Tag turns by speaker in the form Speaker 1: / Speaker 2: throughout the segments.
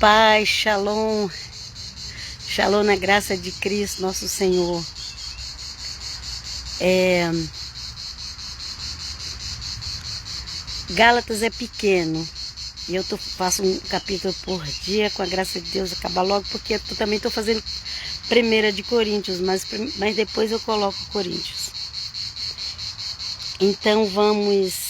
Speaker 1: paz, shalom, shalom na graça de Cristo, nosso Senhor. Gálatas é pequeno, e eu faço um capítulo por dia, com a graça de Deus, acabar logo, porque eu também estou fazendo 1 de Coríntios, mas depois eu coloco Coríntios. Então vamos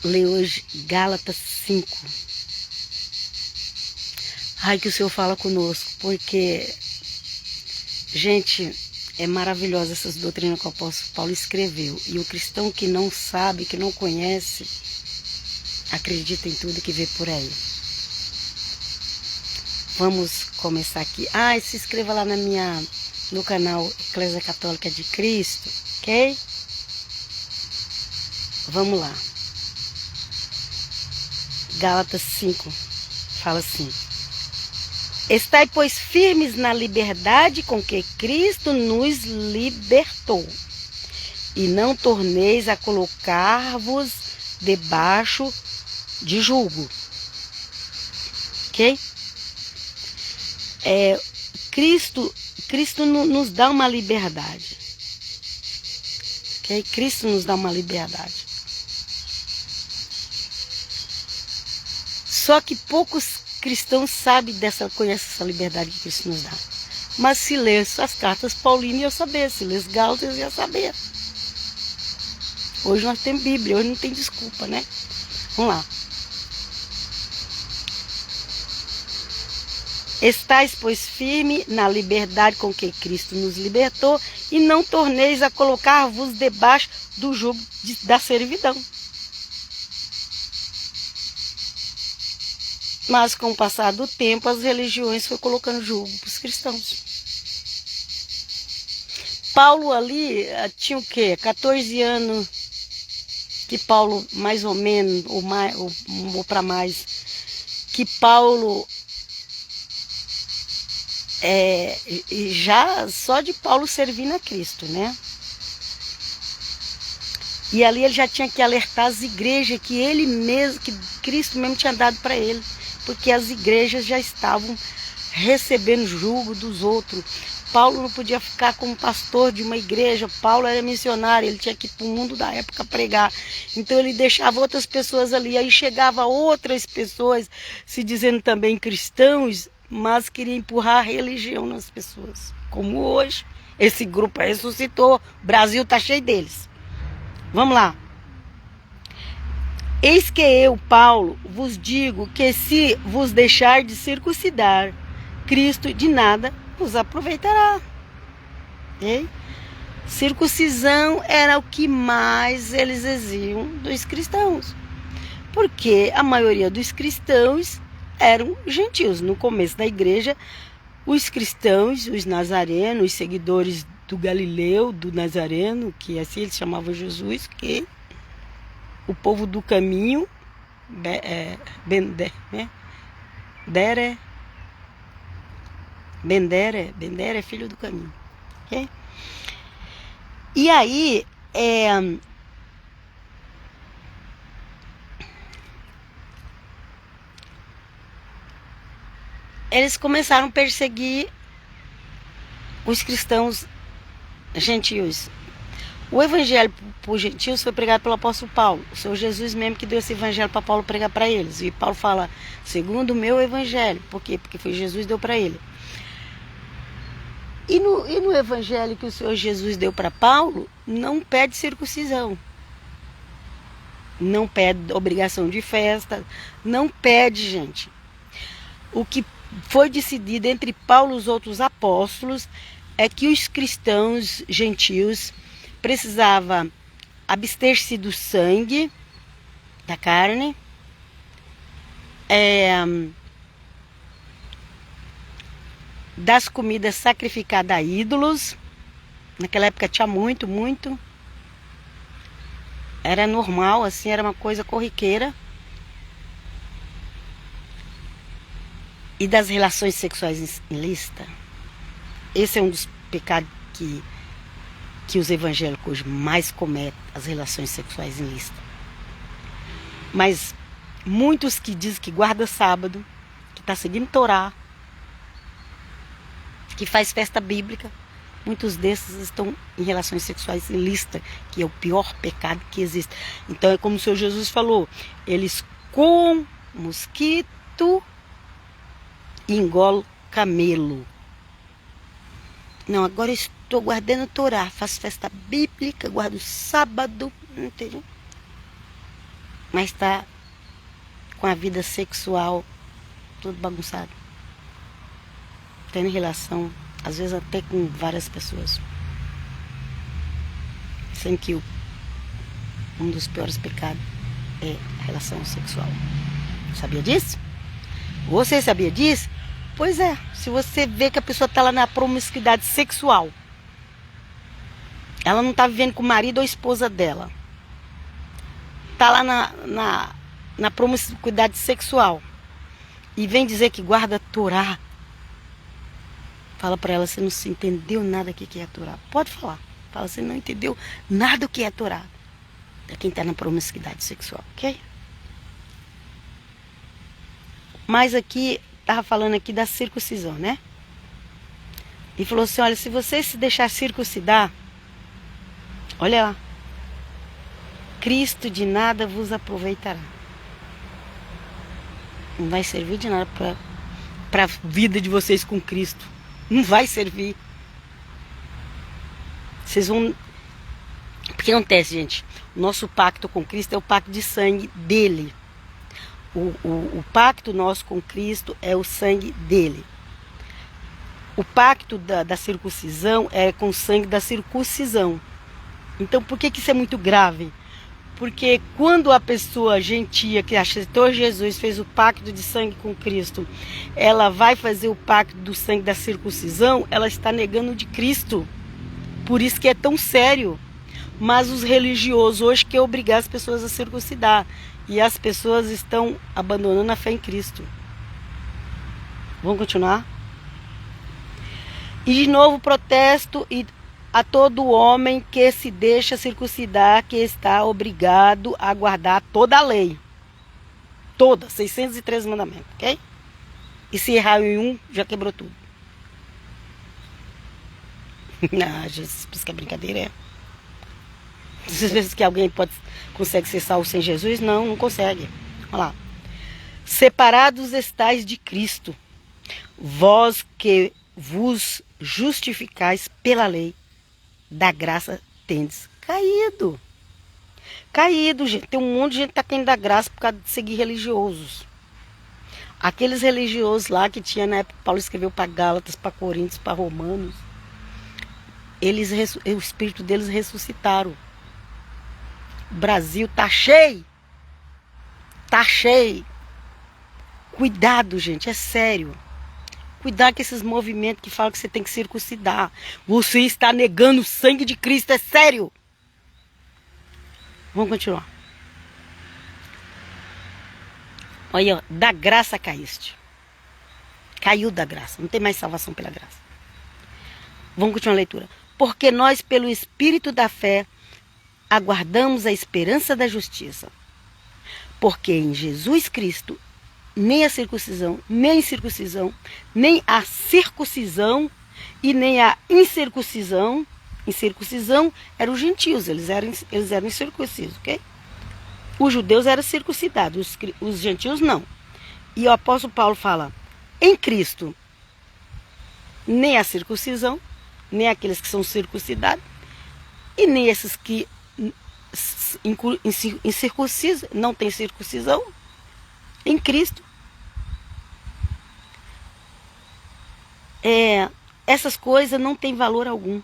Speaker 1: ler hoje Gálatas 5. Ai, que o Senhor fala conosco, porque, gente, é maravilhosa essas doutrinas que o apóstolo Paulo escreveu. E o cristão que não sabe, que não conhece, acredita em tudo que vê por aí. Vamos começar aqui. E se inscreva lá no canal Eclésia Católica de Cristo, ok? Vamos lá. Gálatas 5 fala assim: estai, pois, firmes na liberdade com que Cristo nos libertou, e não torneis a colocar-vos debaixo de julgo. Ok? Cristo nos dá uma liberdade. Ok? Cristo nos dá uma liberdade. Só que poucos cristãos conhecem essa liberdade que Cristo nos dá. Mas se ler as cartas paulinas, eu saber. Se ler as Gálatas, eu ia saber. Hoje nós temos Bíblia, hoje não tem desculpa, né? Vamos lá. Estais, pois, firme na liberdade com que Cristo nos libertou, e não torneis a colocar-vos debaixo do jugo da servidão. Mas com o passar do tempo, as religiões foram colocando jugo para os cristãos. Paulo ali tinha o quê? 14 anos, que Paulo, mais ou menos, ou para mais, que Paulo, já só de Paulo servindo a Cristo, né? E ali ele já tinha que alertar as igrejas que ele mesmo, que Cristo mesmo tinha dado para ele. Porque as igrejas já estavam recebendo jugo dos outros. Paulo não podia ficar como pastor de uma igreja. Paulo era missionário, ele tinha que ir para o mundo da época pregar. Então ele deixava outras pessoas ali. Aí chegava outras pessoas se dizendo também cristãos, mas queria empurrar a religião nas pessoas. Como hoje, esse grupo ressuscitou. O Brasil está cheio deles. Vamos lá. Eis que eu, Paulo, vos digo que se vos deixar de circuncidar, Cristo de nada vos aproveitará. Okay? Circuncisão era o que mais eles exigiam dos cristãos. Porque a maioria dos cristãos eram gentios. No começo da igreja, os cristãos, os nazarenos, os seguidores do Galileu, do Nazareno, que assim eles chamavam Jesus, que o povo do caminho, Bendere é filho do caminho. Okay? E aí, eles começaram a perseguir os cristãos gentios. O evangelho para os gentios foi pregado pelo apóstolo Paulo. O Senhor Jesus mesmo que deu esse evangelho para Paulo pregar para eles. E Paulo fala, segundo o meu evangelho. Por quê? Porque foi Jesus que deu para ele. E no evangelho que o Senhor Jesus deu para Paulo, não pede circuncisão. Não pede obrigação de festa. Não pede, gente. O que foi decidido entre Paulo e os outros apóstolos é que os cristãos gentios precisava abster-se do sangue, da carne, das comidas sacrificadas a ídolos. Naquela época tinha muito. Era normal, assim, era uma coisa corriqueira. E das relações sexuais ilícitas. Esse é um dos pecados que os evangélicos mais cometem, as relações sexuais ilícitas. Mas muitos que dizem que guarda sábado, que está seguindo Torá, que faz festa bíblica, muitos desses estão em relações sexuais ilícitas, que é o pior pecado que existe. Então é como o Senhor Jesus falou, eles com mosquito e engolam camelo. Não, agora eu estou guardando Torá, faço festa bíblica, guardo sábado, entendeu? Mas está com a vida sexual tudo bagunçado. Tendo relação, às vezes até com várias pessoas. Sendo que um dos piores pecados é a relação sexual. Sabia disso? Você sabia disso? Pois é, se você vê que a pessoa está lá na promiscuidade sexual, ela não está vivendo com o marido ou a esposa dela, está lá na promiscuidade sexual e vem dizer que guarda a Torá, fala para ela, você não se entendeu nada do que é a Torá. Pode falar. Fala, você não entendeu nada do que é a Torá. É quem está na promiscuidade sexual, ok? Mas aqui, estava falando aqui da circuncisão, né? E falou assim, olha, se você se deixar circuncidar, olha lá, Cristo de nada vos aproveitará. Não vai servir de nada para a vida de vocês com Cristo. Não vai servir. Vocês vão... O que acontece, gente? O nosso pacto com Cristo é o pacto de sangue dele. O pacto nosso com Cristo é o sangue dele. O pacto da circuncisão é com o sangue da circuncisão. Então, por que isso é muito grave? Porque quando a pessoa gentia que aceitou Jesus, fez o pacto de sangue com Cristo, ela vai fazer o pacto do sangue da circuncisão, ela está negando de Cristo. Por isso que é tão sério. Mas os religiosos hoje querem obrigar as pessoas a circuncidar. E as pessoas estão abandonando a fé em Cristo. Vamos continuar? E de novo protesto a todo homem que se deixa circuncidar, que está obrigado a guardar toda a lei. Toda, 613 mandamentos, ok? E se errar em um, já quebrou tudo. Não, Jesus, por isso que a brincadeira é. Vocês pensam que alguém consegue ser salvo sem Jesus? Não, não consegue. Olha lá. Separados estais de Cristo, vós que vos justificais pela lei, da graça tendes caído. Caído, gente. Tem um monte de gente que está caindo da graça por causa de seguir religiosos. Aqueles religiosos lá que tinha na época que Paulo escreveu para Gálatas, para Coríntios, para Romanos, o espírito deles ressuscitaram. O Brasil tá cheio. Tá cheio. Cuidado, gente, é sério. Cuidado com esses movimentos que falam que você tem que circuncidar. Você está negando o sangue de Cristo, é sério. Vamos continuar. Olha, ó, da graça caíste. Caiu da graça, não tem mais salvação pela graça. Vamos continuar a leitura. Porque nós, pelo Espírito da fé, aguardamos a esperança da justiça. Porque em Jesus Cristo, nem a circuncisão, nem a incircuncisão, nem a circuncisão e nem a incircuncisão. Incircuncisão eram os gentios, eles eram incircuncisos, ok? Os judeus eram circuncidados, os gentios não. E o apóstolo Paulo fala, em Cristo, nem a circuncisão, nem aqueles que são circuncidados, e nem esses que incircuncisam, não tem circuncisão, em Cristo. Essas coisas não têm valor algum.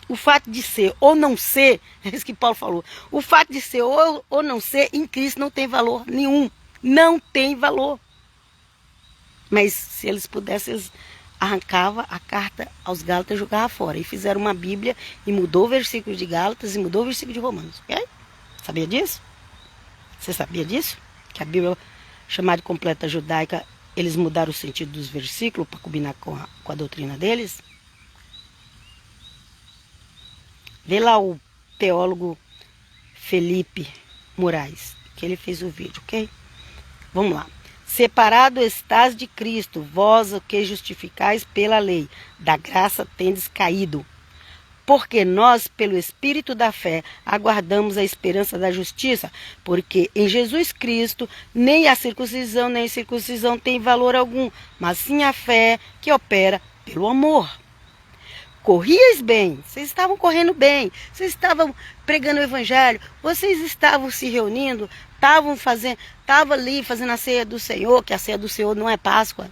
Speaker 1: O fato de ser ou não ser, é isso que Paulo falou, o fato de ser ou não ser em Cristo não tem valor nenhum. Não tem valor. Mas se eles pudessem, eles arrancavam a carta aos Gálatas e jogavam fora. E fizeram uma Bíblia e mudou o versículo de Gálatas e mudou o versículo de Romanos. Okay? Sabia disso? Você sabia disso? Que a Bíblia, chamada de completa judaica, eles mudaram o sentido dos versículos para combinar com a doutrina deles? Vê lá o teólogo Felipe Moraes. que ele fez o vídeo, ok? Vamos lá. Separado estás de Cristo, vós o que justificais pela lei, da graça tendes caído. Porque nós, pelo Espírito da fé, aguardamos a esperança da justiça, porque em Jesus Cristo nem a circuncisão nem a incircuncisão tem valor algum, mas sim a fé que opera pelo amor. Corrias bem, vocês estavam correndo bem, vocês estavam pregando o evangelho, vocês estavam se reunindo, estavam ali fazendo a ceia do Senhor, que a ceia do Senhor não é Páscoa.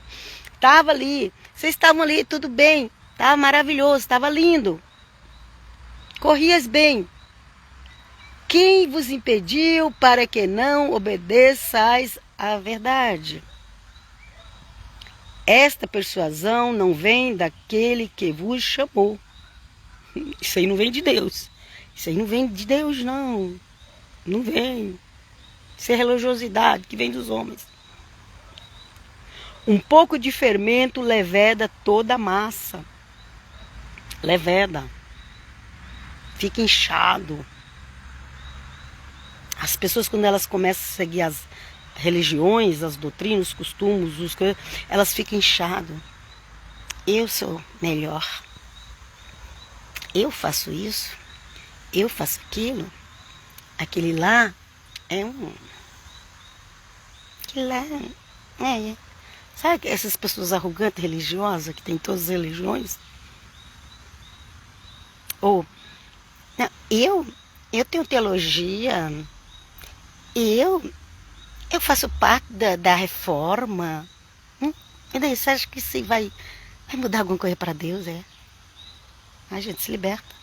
Speaker 1: Estava ali, vocês estavam ali, tudo bem, estava maravilhoso, estava lindo. Corrias bem. Quem vos impediu para que não obedeçais à verdade? Esta persuasão não vem daquele que vos chamou. Isso aí não vem de Deus. Isso aí não vem de Deus, não. Não vem. Isso é religiosidade que vem dos homens. Um pouco de fermento leveda toda a massa. Leveda. Fica inchado. As pessoas, quando elas começam a seguir as religiões, as doutrinas, os costumes, elas ficam inchadas. Eu sou melhor. Eu faço isso. Eu faço aquilo. Aquele lá é um... Aquele lá é... Sabe essas pessoas arrogantes, religiosas, que tem todas as religiões? Ou... Não, eu tenho teologia, eu faço parte da reforma. E daí, você acha que isso vai mudar alguma coisa para Deus? A gente se liberta.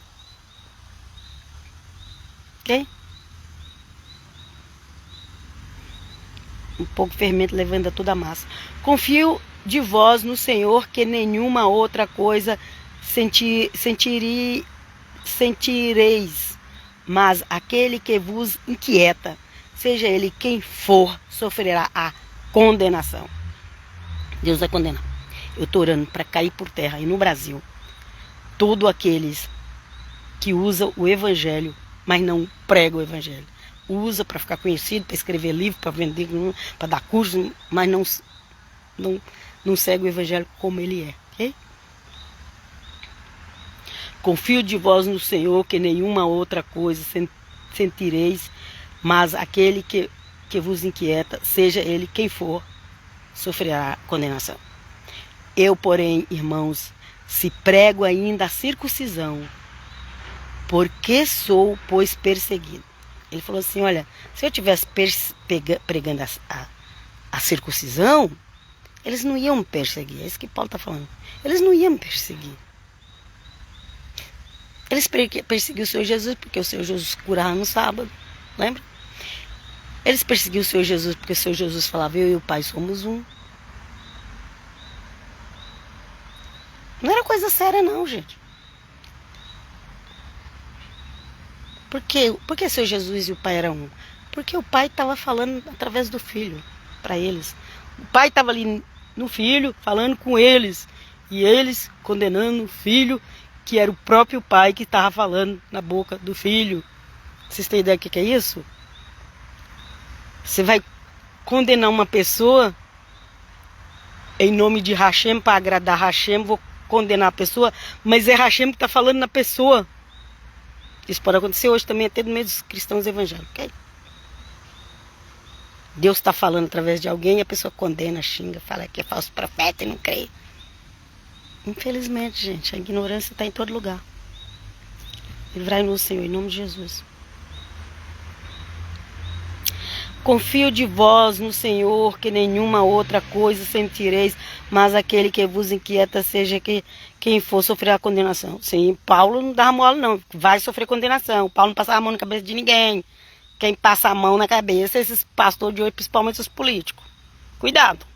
Speaker 1: Ok? Um pouco de fermento levando a toda a massa. Confio de vós no Senhor, que nenhuma outra coisa sentireis, mas aquele que vos inquieta, seja ele quem for, sofrerá a condenação. Deus vai condenar. Eu estou orando para cair por terra. E no Brasil, todos aqueles que usam o evangelho, mas não pregam o evangelho. Usa para ficar conhecido, para escrever livro, para vender, para dar curso, mas não segue o evangelho como ele é. Ok? Confio de vós no Senhor, que nenhuma outra coisa sentireis, mas aquele que vos inquieta, seja ele quem for, sofrerá condenação. Eu, porém, irmãos, se prego ainda a circuncisão, porque sou, pois, perseguido. Ele falou assim, olha, se eu estivesse pregando a circuncisão, eles não iam me perseguir. É isso que Paulo está falando. Eles não iam me perseguir. Eles perseguiram o Senhor Jesus porque o Senhor Jesus curava no sábado. Lembra? Eles perseguiram o Senhor Jesus porque o Senhor Jesus falava, eu e o Pai somos um. Não era coisa séria não, gente. Por que o Senhor Jesus e o Pai eram um? Porque o Pai estava falando através do Filho para eles. O Pai estava ali no Filho falando com eles. E eles condenando o Filho, que era o próprio Pai que estava falando na boca do Filho. Vocês têm ideia do que é isso? Você vai condenar uma pessoa em nome de Hashem, para agradar Hashem, vou condenar a pessoa, mas é Hashem que está falando na pessoa. Isso pode acontecer hoje também, até no meio dos cristãos evangélicos, ok? Deus está falando através de alguém e a pessoa condena, xinga, fala que é falso profeta e não crê. Infelizmente, gente, a ignorância está em todo lugar. Livrai-nos, Senhor, em nome de Jesus. Confio de vós no Senhor, que nenhuma outra coisa sentireis, mas aquele que vos inquieta, seja quem for, sofrer a condenação. Sim, Paulo não dá mole não, vai sofrer condenação. Paulo não passava a mão na cabeça de ninguém. Quem passa a mão na cabeça, esses pastores de hoje, principalmente os políticos. Cuidado.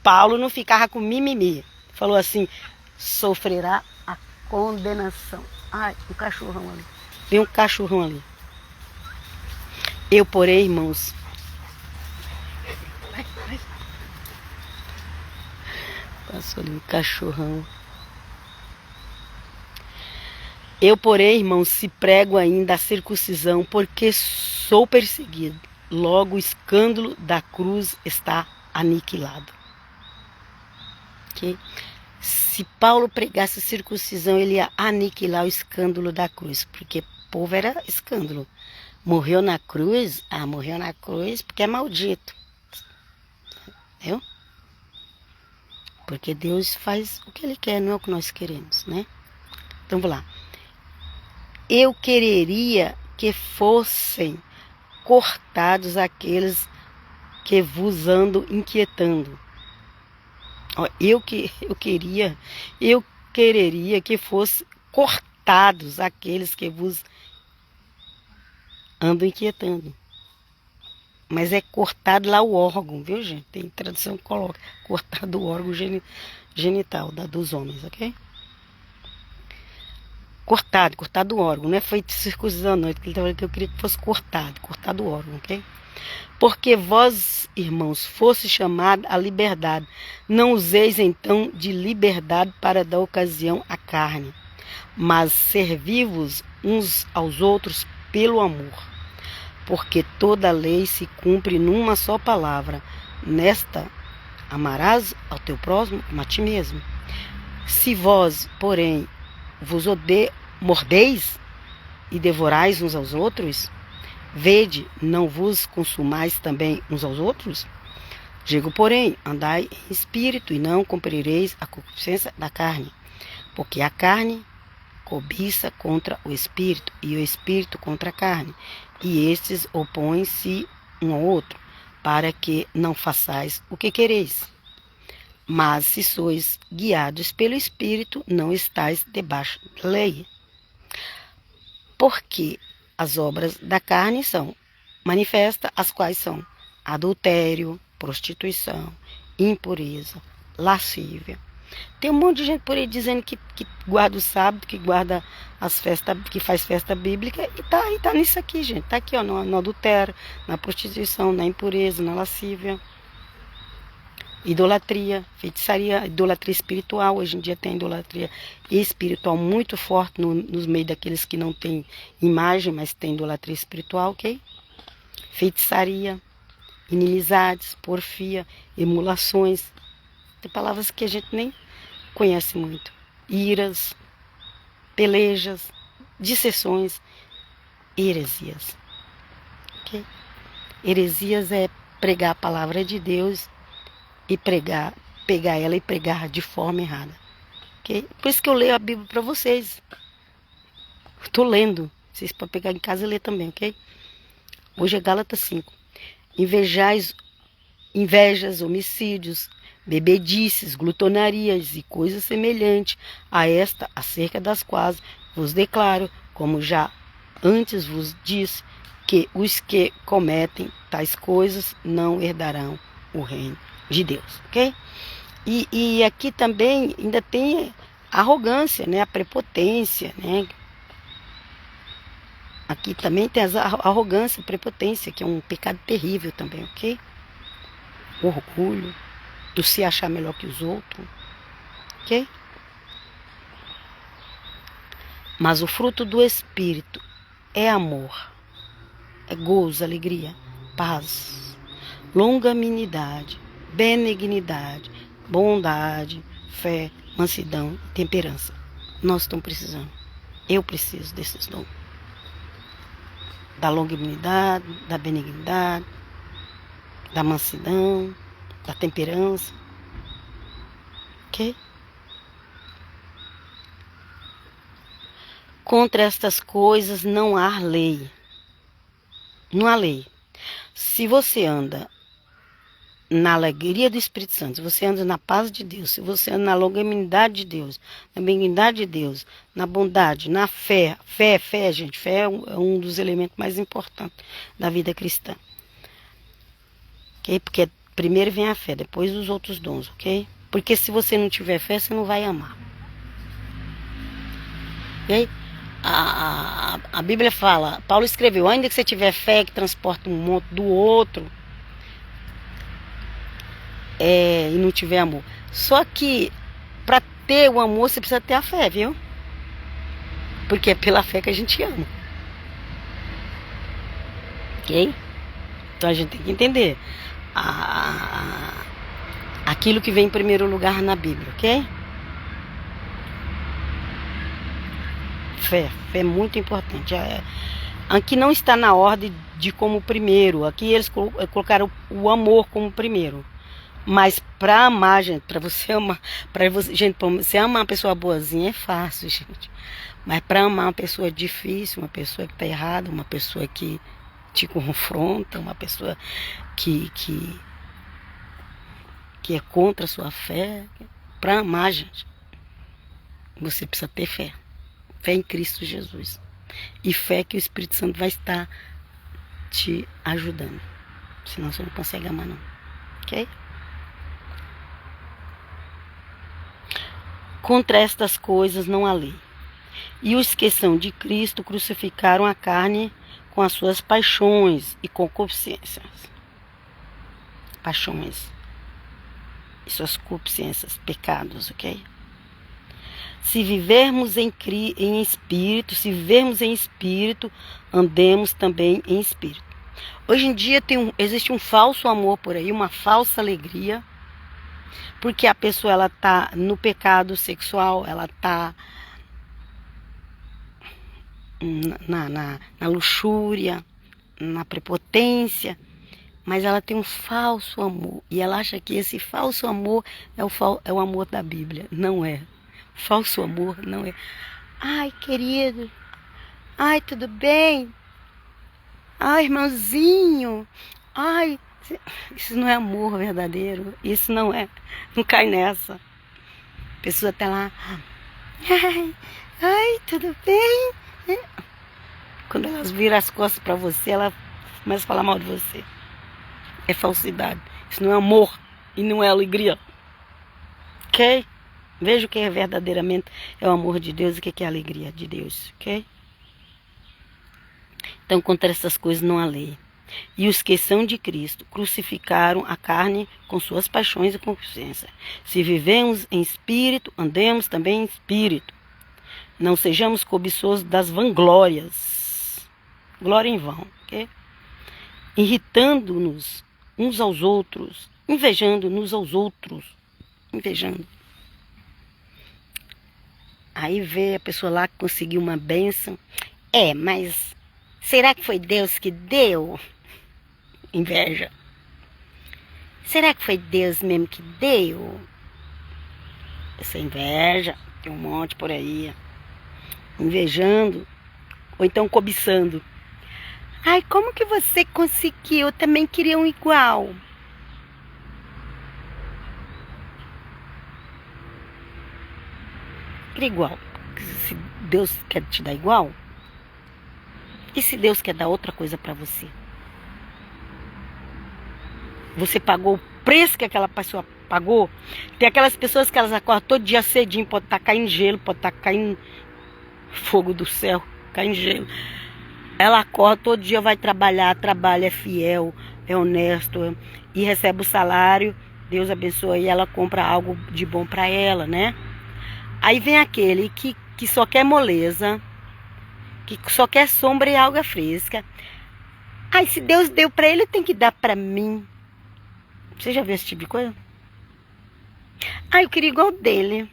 Speaker 1: Paulo não ficava com mimimi. Falou assim, sofrerá a condenação. Ai, um cachorrão ali. Vem um cachorrão ali. Eu, porém, irmãos, passou ali um cachorrão. Eu, porém, irmãos, se prego ainda a circuncisão, porque sou perseguido. logo o escândalo da cruz está aniquilado. Okay? Se Paulo pregasse circuncisão, ele ia aniquilar o escândalo da cruz, porque o povo era escândalo. Morreu na cruz, morreu na cruz porque é maldito. Entendeu? Porque Deus faz o que Ele quer, não é o que nós queremos, né? Então, vamos lá. Eu quereria que fossem cortados aqueles que vos andam inquietando. Eu quereria que fossem cortados aqueles que vos andam inquietando. Mas é cortado lá o órgão, viu, gente? Tem tradução que coloca cortado o órgão genital dos homens, ok? Cortado o órgão, não é feito circuncisão não, porque ele estava falando que eu queria que fosse cortado o órgão, ok? Porque vós, irmãos, fosse chamado à liberdade, não useis então de liberdade para dar ocasião à carne, mas servi-vos uns aos outros pelo amor. Porque toda a lei se cumpre numa só palavra. Nesta, amarás ao teu próximo como a ti mesmo. Se vós, porém, vos mordeis e devorais uns aos outros, vede, não vos consumais também uns aos outros? Digo, porém, andai em espírito e não cumprireis a concupiscência da carne. Porque a carne cobiça contra o espírito e o espírito contra a carne. E estes opõem-se um ao outro, para que não façais o que quereis. Mas se sois guiados pelo Espírito, não estáis debaixo da lei. Porque as obras da carne são manifestas, as quais são adultério, prostituição, impureza, lascívia. Tem um monte de gente por aí dizendo que guarda o sábado, que guarda as festas, que faz festa bíblica, e tá nisso aqui, gente. Tá aqui, ó, no adultério, na prostituição, na impureza, na lascívia, idolatria, feitiçaria, idolatria espiritual. Hoje em dia tem idolatria espiritual muito forte nos meios daqueles que não têm imagem, mas tem idolatria espiritual, ok? Feitiçaria, inimizades, porfia, emulações. Tem palavras que a gente nem conhece muito. Iras, pelejas, dissessões, heresias. Okay? Heresias é pregar a palavra de Deus e pegar ela e pregar de forma errada. Okay? Por isso que eu leio a Bíblia para vocês. Estou lendo. Vocês podem pegar em casa e ler também, ok? Hoje é Gálatas 5. Invejas, homicídios, bebedices, glutonarias e coisas semelhantes a esta, acerca das quais vos declaro, como já antes vos disse, que os que cometem tais coisas não herdarão o reino de Deus, ok? E aqui também ainda tem a arrogância, né? A prepotência, né? Aqui também tem a arrogância, a prepotência, que é um pecado terrível também, ok? Orgulho, do se achar melhor que os outros, ok? Mas o fruto do Espírito é amor, é gozo, alegria, paz, longanimidade, benignidade, bondade, fé, mansidão e temperança. Nós estamos precisando. Eu preciso desses dons. Da longanimidade, da benignidade, da mansidão, da temperança. Ok? Contra estas coisas não há lei. Não há lei. Se você anda na alegria do Espírito Santo, se você anda na paz de Deus, se você anda na longanimidade de Deus, na benignidade de Deus, na bondade, na fé, gente, fé é um dos elementos mais importantes da vida cristã. Ok? Porque primeiro vem a fé, depois os outros dons, ok? Porque se você não tiver fé, você não vai amar. Ok? A Bíblia fala, Paulo escreveu, ainda que você tiver fé que transporta um monte do outro, e não tiver amor. Só que para ter o amor você precisa ter a fé, viu? Porque é pela fé que a gente ama. Ok? Então a gente tem que entender aquilo que vem em primeiro lugar na Bíblia, ok? Fé é muito importante. Aqui não está na ordem de como primeiro. Aqui eles colocaram o amor como primeiro. Mas para amar, gente, para você amar, gente, pra você amar uma pessoa boazinha é fácil, gente. Mas para amar uma pessoa difícil, uma pessoa que está errada, uma pessoa que te confronta, uma pessoa que é contra a sua fé, para amar, gente, você precisa ter fé. Fé em Cristo Jesus. E fé que o Espírito Santo vai estar te ajudando. Senão você não consegue amar, não. Ok? Contra estas coisas não há lei. E os que são de Cristo crucificaram a carne com as suas paixões e concupiscências. Paixões e suas concupiscências, pecados, ok? Se vivermos em espírito, andemos também em espírito. Hoje em dia existe um falso amor por aí, uma falsa alegria, porque a pessoa ela tá no pecado sexual, ela tá na luxúria, na prepotência, mas ela tem um falso amor e ela acha que esse falso amor é o amor da Bíblia. Não é. Falso amor não é. Ai, querido. Ai, tudo bem? Ai, irmãozinho. Ai, isso não é amor verdadeiro. Isso não é. Não cai nessa. A pessoa tá lá. Ai, tudo bem? Quando elas viram as costas para você, ela começa a falar mal de você. É falsidade. Isso não é amor e não é alegria. Ok? Veja o que é verdadeiramente é o amor de Deus e o que é a alegria de Deus, ok? Então, contra essas coisas não há lei. E os que são de Cristo crucificaram a carne com suas paixões e concupiscências. Se vivemos em espírito, andemos também em espírito. Não sejamos cobiçosos das vanglórias. Glória em vão, ok? Irritando-nos uns aos outros, invejando-nos aos outros, invejando. Aí vê a pessoa lá que conseguiu uma bênção. Mas será que foi Deus que deu? Inveja. Será que foi Deus mesmo que deu? Essa inveja, tem um monte por aí. Invejando, ou então cobiçando. Ai, como que você conseguiu? Eu também queria um igual. Igual. Se Deus quer te dar igual, e se Deus quer dar outra coisa para você? Você pagou o preço que aquela pessoa pagou? Tem aquelas pessoas que elas acordam todo dia cedinho, pode estar caindo gelo, pode estar caindo fogo do céu, caindo gelo. Ela acorda todo dia, vai trabalhar, trabalha, é fiel, é honesto e recebe o salário. Deus abençoa e ela compra algo de bom para ela, né? Aí vem aquele que só quer moleza, que só quer sombra e alga fresca. Ai, se Deus deu para ele, tem que dar para mim. Você já viu esse tipo de coisa? Ai, eu queria igual dele.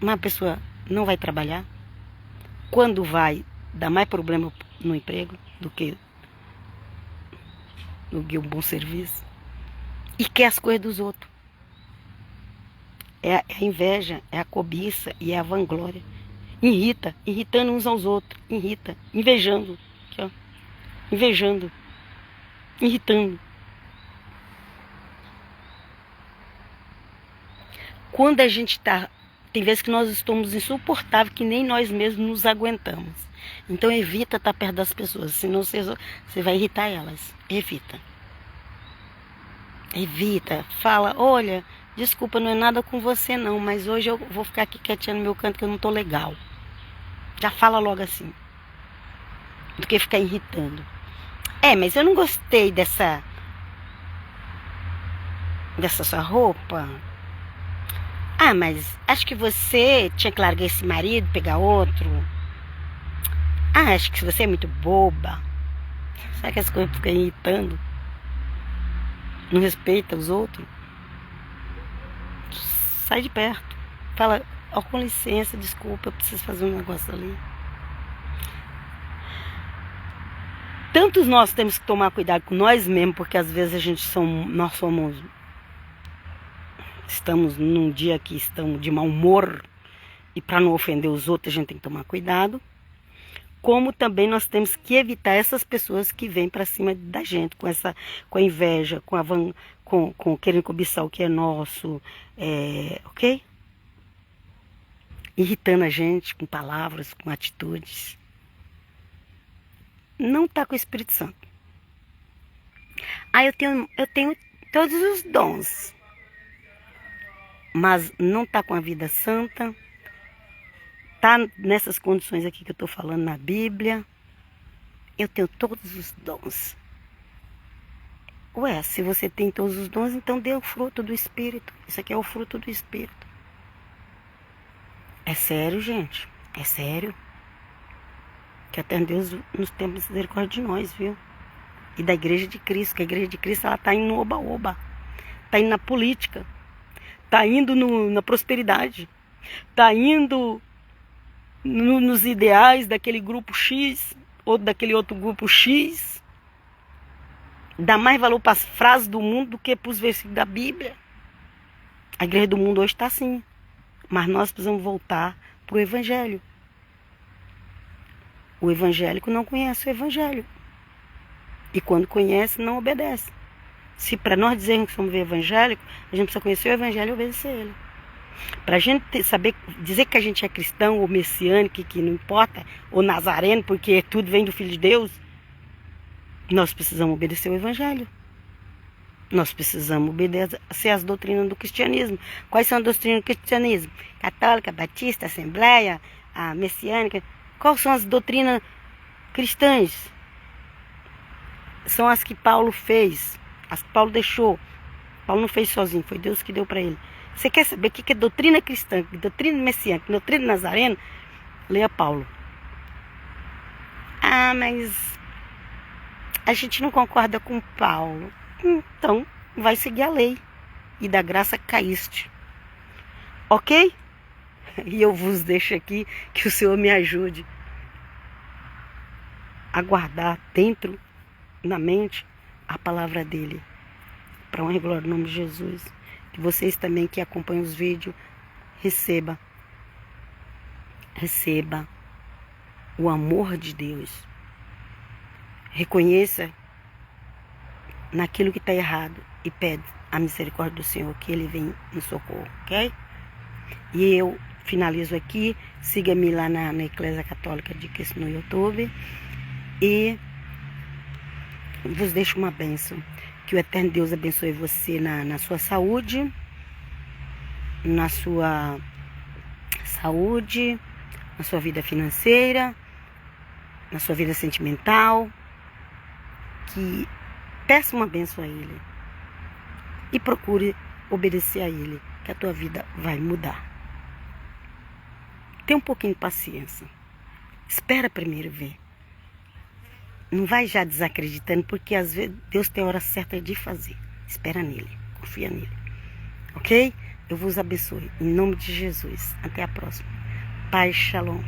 Speaker 1: Uma pessoa não vai trabalhar. Quando vai, dá mais problema no emprego do que um bom serviço. E quer as coisas dos outros. É a inveja, é a cobiça e é a vanglória. Irritando uns aos outros. Invejando. Aqui, ó. Invejando. Irritando. Quando a gente tá... Tem vezes que nós estamos insuportáveis, que nem nós mesmos nos aguentamos. Então evita estar perto das pessoas, senão você vai irritar elas. Evita. Fala, olha... Desculpa, não é nada com você não, mas hoje eu vou ficar aqui quietinha no meu canto que eu não tô legal. Já fala logo assim. Do que ficar irritando. Mas eu não gostei dessa sua roupa. Mas acho que você tinha que largar esse marido, pegar outro. Acho que você é muito boba. Sabe que as coisas ficam irritando? Não respeita os outros? Sai de perto. Fala, ó, com licença, desculpa, eu preciso fazer um negócio ali. Tantos nós temos que tomar cuidado com nós mesmos, porque às vezes estamos num dia que estamos de mau humor, e para não ofender os outros a gente tem que tomar cuidado. Como também nós temos que evitar essas pessoas que vêm para cima da gente, com a inveja, com querendo cobiçar o que é nosso, ok? Irritando a gente com palavras, com atitudes. Não está com o Espírito Santo. Ah, eu tenho todos os dons, mas não está com a vida santa. Está nessas condições aqui que eu estou falando na Bíblia. Eu tenho todos os dons. Ué, se você tem todos os dons, então dê o fruto do Espírito. Isso aqui é o fruto do Espírito. É sério, gente. É sério. Que até Deus nos tem misericórdia de nós, viu? E da Igreja de Cristo. Que a Igreja de Cristo, ela está indo no oba-oba. Está indo na política. Está indo na prosperidade. Está indo nos ideais daquele grupo X ou daquele outro grupo X. Dá mais valor para as frases do mundo do que para os versículos da Bíblia. A igreja do mundo hoje está assim. Mas nós precisamos voltar para o Evangelho. O evangélico não conhece o Evangelho. E quando conhece, não obedece. Se para nós dizermos que somos evangélicos, a gente precisa conhecer o Evangelho e obedecer ele. Para a gente saber, dizer que a gente é cristão ou messiânico, que não importa, ou nazareno, porque tudo vem do Filho de Deus, nós precisamos obedecer o Evangelho. Nós precisamos obedecer às doutrinas do cristianismo. Quais são as doutrinas do cristianismo? Católica, batista, assembleia, a messiânica. Quais são as doutrinas cristãs? São as que Paulo fez, as que Paulo deixou. Paulo não fez sozinho, foi Deus que deu para ele. Você quer saber o que é doutrina cristã, doutrina messiânica, doutrina nazarena? Leia Paulo. Ah, mas a gente não concorda com Paulo. Então, vai seguir a lei. E da graça caíste. Ok? E eu vos deixo aqui, que o Senhor me ajude a guardar dentro, na mente, a palavra dele. Para honra e glória do nome de Jesus. Que vocês também que acompanham os vídeos, receba o amor de Deus. Reconheça naquilo que está errado e pede a misericórdia do Senhor, que Ele vem no socorro, ok? E eu finalizo aqui. Siga-me lá na Eclésia Católica de Cristo no YouTube. E vos deixo uma bênção. Que o eterno Deus abençoe você na sua saúde, na sua vida financeira, na sua vida sentimental. Que peça uma bênção a Ele e procure obedecer a Ele, que a tua vida vai mudar. Tenha um pouquinho de paciência. Espera primeiro ver. Não vai já desacreditando, porque às vezes Deus tem a hora certa de fazer. Espera nele, confia nele. Ok? Eu vos abençoe. Em nome de Jesus. Até a próxima. Paz, shalom.